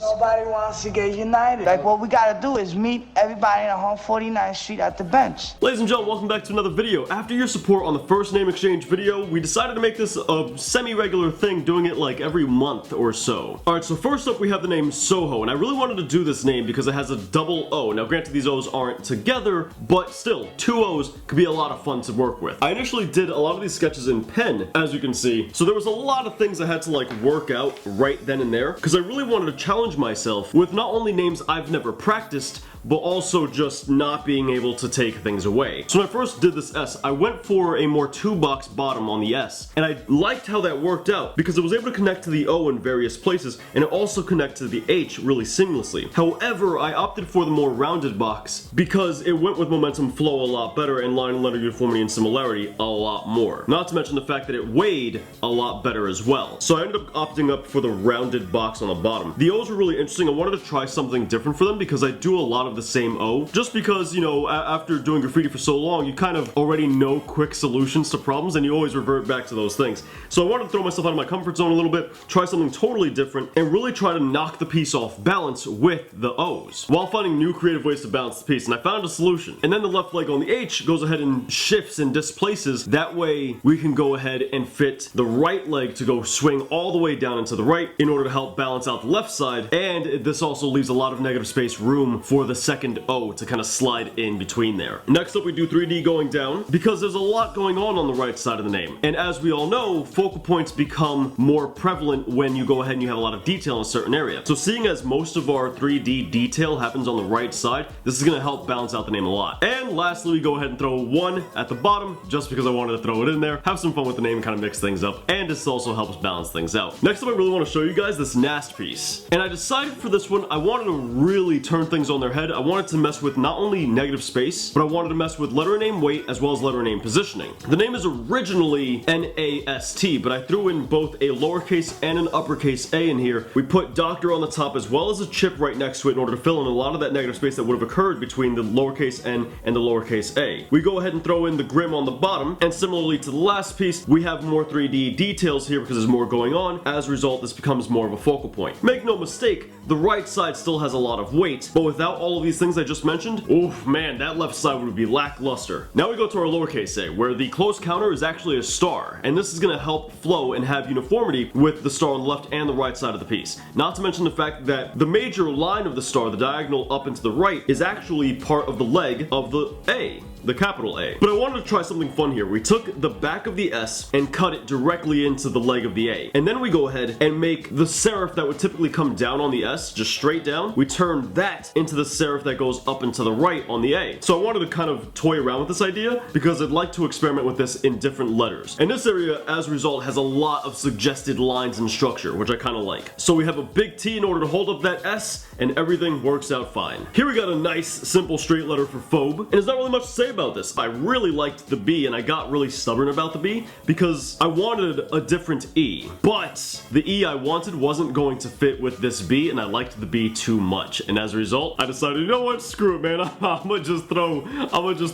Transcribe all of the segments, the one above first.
Nobody wants to get united. Like, what we gotta do is meet everybody in 149th Street at the bench. Ladies and gentlemen, welcome back to another video. After your support on the first name exchange video, we decided to make this a semi-regular thing, doing it like every month or so. Alright, so first up we have the name Soho, and I really wanted to do this name because it has a double O. Now granted these O's aren't together, but still, two O's could be a lot of fun to work with. I initially did a lot of these sketches in pen, as you can see, so there was a lot of things I had to like work out right then and there, because I really wanted to challenge myself with not only names I've never practiced, but also just not being able to take things away. So when I first did this S, I went for a more two-box bottom on the S, and I liked how that worked out because it was able to connect to the O in various places, and it also connected to the H really seamlessly. However, I opted for the more rounded box because it went with momentum flow a lot better and line and letter uniformity and similarity a lot more. Not to mention the fact that it weighed a lot better as well. So I ended up opting up for the rounded box on the bottom. The O's were really interesting. I wanted to try something different for them because I do a lot of the same O, just because, you know, after doing graffiti for so long, you kind of already know quick solutions to problems and you always revert back to those things. So I wanted to throw myself out of my comfort zone a little bit, try something totally different, and really try to knock the piece off balance with the O's, while finding new creative ways to balance the piece, and I found a solution. And then the left leg on the H goes ahead and shifts and displaces, that way we can go ahead and fit the right leg to go swing all the way down into the right in order to help balance out the left side, and this also leaves a lot of negative space room for the second O to kind of slide in between there. Next up we do 3D going down, because there's a lot going on the right side of the name, and as we all know, focal points become more prevalent when you go ahead and you have a lot of detail in a certain area. So seeing as most of our 3D detail happens on the right side, this is going to help balance out the name a lot. And lastly we go ahead and throw 1 at the bottom, just because I wanted to throw it in there, have some fun with the name and kind of mix things up, and this also helps balance things out. Next up I really want to show you guys this Nast piece, and I decided for this one I wanted to really turn things on their head. I wanted to mess with not only negative space, but I wanted to mess with letter name weight as well as letter name positioning. The name is originally N-A-S-T, but I threw in both a lowercase and an uppercase A in here. We put doctor on the top as well as a chip right next to it in order to fill in a lot of that negative space that would have occurred between the lowercase n and the lowercase a. We go ahead and throw in the grim on the bottom, and similarly to the last piece, we have more 3D details here because there's more going on. As a result, this becomes more of a focal point. Make no mistake, the right side still has a lot of weight, but without all of these things I just mentioned, oof, man, that left side would be lackluster. Now we go to our lowercase a, where the close counter is actually a star, and this is going to help flow and have uniformity with the star on the left and the right side of the piece. Not to mention the fact that the major line of the star, the diagonal up and to the right, is actually part of the leg of the A, the capital A. But I wanted to try something fun here. We took the back of the S and cut it directly into the leg of the A. And then we go ahead and make the serif that would typically come down on the S, just straight down, we turn that into the serif that goes up and to the right on the A. So I wanted to kind of toy around with this idea because I'd like to experiment with this in different letters. And this area, as a result, has a lot of suggested lines and structure, which I kind of like. So we have a big T in order to hold up that S, and everything works out fine. Here we got a nice, simple straight letter for Phobe, and there's not really much to say about this. I really liked the B, and I got really stubborn about the B because I wanted a different E. But the E I wanted wasn't going to fit with this B, and I liked the B too much. And as a result, I decided, you know what, screw it, man. I'm gonna just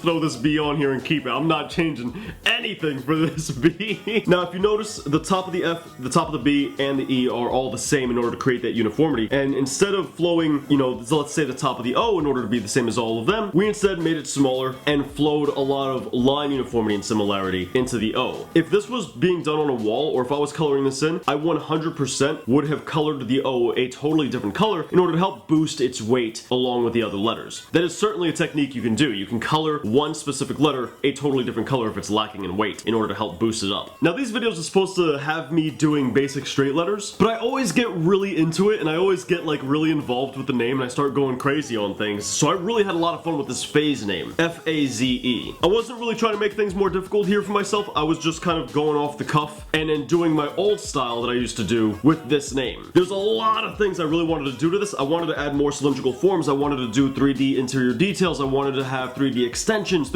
throw this B on here and keep it. I'm not changing anything for this B. Now, if you notice, the top of the F, the top of the B, and the E are all the same in order to create that uniformity. And instead of flowing, you know, so let's say the top of the O in order to be the same as all of them, we instead made it smaller and flowed a lot of line uniformity and similarity into the O. If this was being done on a wall, or if I was coloring this in, I 100% would have colored the O a totally different color in order to help boost its weight along with the other letters. That is certainly a technique you can do. You can color one specific letter a totally different color if it's lacking in weight in order to help boost it up. Now these videos are supposed to have me doing basic straight letters, but I always get really into it and I always get like really involved with the name and I start going crazy on things. So I really had a lot of fun with this Faze name, F-A-Z-E. I wasn't really trying to make things more difficult here for myself. I was just kind of going off the cuff and then doing my old style that I used to do with this name. There's a lot of things I really wanted to do to this. I wanted to add more cylindrical forms. I wanted to do 3D interior details. I wanted to have 3D extensions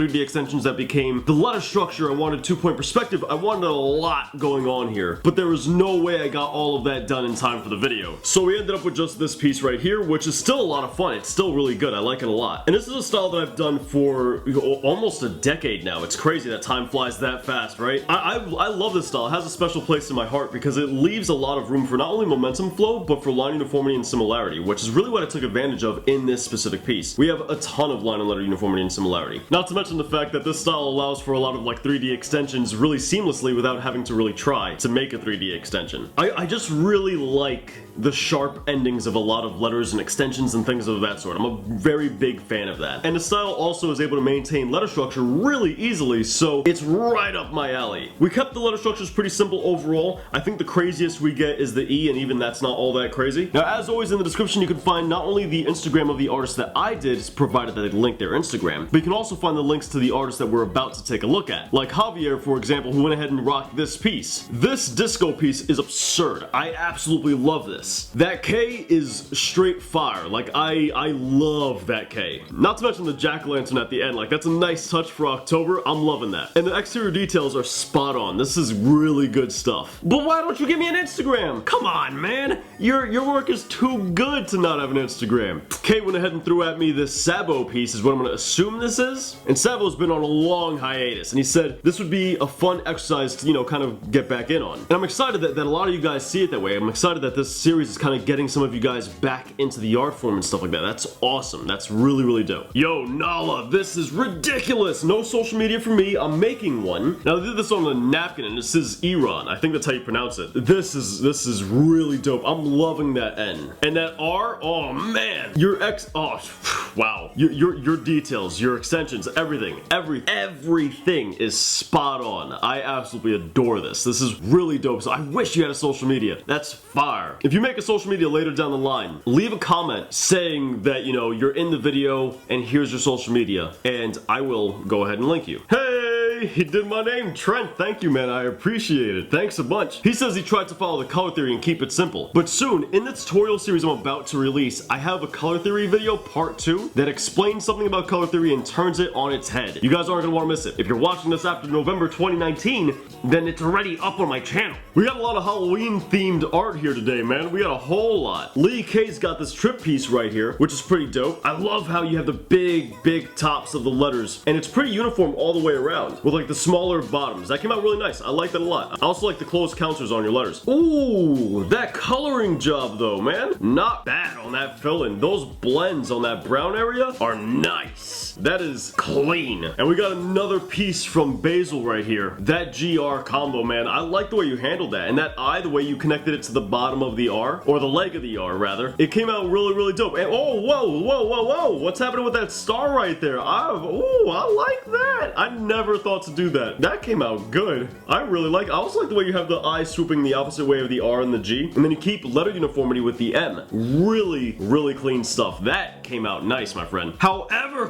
that became the letter structure. I wanted 2-point perspective. I wanted a lot going on here, but there was no way I got all of that done in time for the video. So we ended up with just this piece right here, which is still a lot of fun. It's still really good. I like it a lot. And this is a style that I've done for almost a decade now. It's crazy that time flies that fast, right? I love this style. It has a special place in my heart because it leaves a lot of room for not only momentum flow, but for line uniformity and similarity, which is really what I took advantage of in this specific piece. We have a ton of line and letter uniformity and similarity. Not to mention the fact that this style allows for a lot of like 3D extensions really seamlessly without having to really try to make a 3D extension. I just really like the sharp endings of a lot of letters and extensions and things of that sort. I'm a very big fan of that. And the style also is able to maintain letter structure really easily, so it's right up my alley. We kept the letter structures pretty simple overall. I think the craziest we get is the E, and even that's not all that crazy. Now, as always, in the description you can find not only the Instagram of the artist that I did, provided that they link their Instagram, but you can also find the links to the artists that we're about to take a look at. Like Javier, for example, who went ahead and rocked this piece. This disco piece is absurd. I absolutely love this. That K is straight fire. Like, I love that K. Not to mention the jack-o'-lantern at the end. Like, that's a nice touch for October. I'm loving that. And the exterior details are spot on. This is really good stuff. But why don't you give me an Instagram? Come on, man. Your work is too good to not have an Instagram. K went ahead and threw at me this Sabo piece, is what I'm gonna assume this is. And Sabo's been on a long hiatus, and he said this would be a fun exercise to, you know, kind of get back in on. And I'm excited that a lot of you guys see it that way. I'm excited that this series is kind of getting some of you guys back into the art form and stuff like that. That's awesome. That's really, really dope. Yo, Nala, this is ridiculous. No social media for me. I'm making one. Now, I did this on a napkin, and this is Iran. I think that's how you pronounce it. This is really dope. I'm loving that N. And that R, oh man. Oh, wow. Your details, your extensions, everything is spot on. I absolutely adore this. This is really dope. So I wish you had a social media. That's fire. If you make a social media later down the line, leave a comment saying that, you know, you're in the video and here's your social media, and I will go ahead and link you. Hey, he did my name, Trent. Thank you, man. I appreciate it. Thanks a bunch. He says he tried to follow the color theory and keep it simple. But soon, in the tutorial series I'm about to release, I have a color theory video, part 2, that explains something about color theory and turns it on its head. You guys aren't gonna want to miss it. If you're watching this after November 2019, then it's already up on my channel. We got a lot of Halloween themed art here today, man. We got a whole lot. Lee K's got this trip piece right here, which is pretty dope. I love how you have the big tops of the letters, and it's pretty uniform all the way around, with like the smaller bottoms. That came out really nice. I like that a lot. I also like the closed counters on your letters. Ooh, that coloring job though, man. Not bad on that fill-in. Those blends on that brown area are nice. That is clean. And we got another piece from Basil right here. That GR combo, man. I like the way you handled that. And that I, the way you connected it to the bottom of the R, or the leg of the R rather, it came out really dope. And oh, whoa, what's happening with that star right there? Ooh, I like that. I never thought to do that. That came out good. I really like it. I also like the way you have the I swooping the opposite way of the R and the G, and then you keep letter uniformity with the M. Really clean stuff. That came out nice, my friend. However,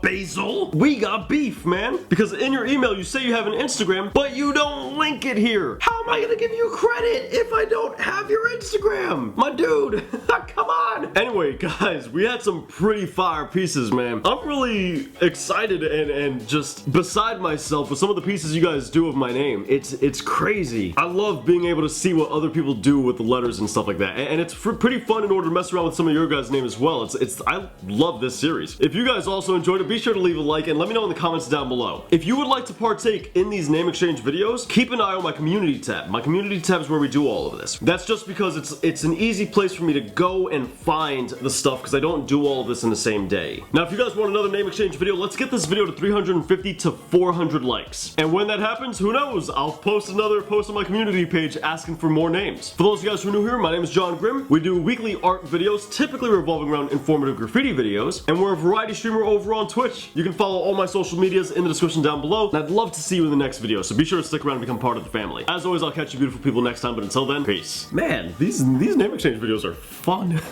Basil, we got beef, man. Because in your email you say you have an Instagram, but you don't link it here. How am I gonna give you credit if I don't have your Instagram? My dude, come on. Anyway, guys, we had some pretty fire pieces, man. I'm really excited and just beside myself with some of the pieces you guys do of my name. It's crazy. I love being able to see what other people do with the letters and stuff like that. And it's pretty fun in order to mess around with some of your guys' name as well. I love this series. If you guys also enjoyed it, be sure to leave a like and let me know in the comments down below. If you would like to partake in these name exchange videos, keep an eye on my community tab. My community tab is where we do all of this. That's just because it's an easy place for me to go and find the stuff because I don't do all of this in the same day. Now, if you guys want another name exchange video, let's get this video to 350 to 400 likes. And when that happens, who knows? I'll post another post on my community page asking for more names. For those of you guys who are new here, my name is John Grimm. We do weekly art videos, typically revolving around informative graffiti videos, and we're a variety streamer over on Twitch. You can follow all my social medias in the description down below, and I'd love to see you in the next video, so be sure to stick around and become part of the family. As always, I'll catch you beautiful people next time, but until then, peace. Man, these name exchange videos are fun.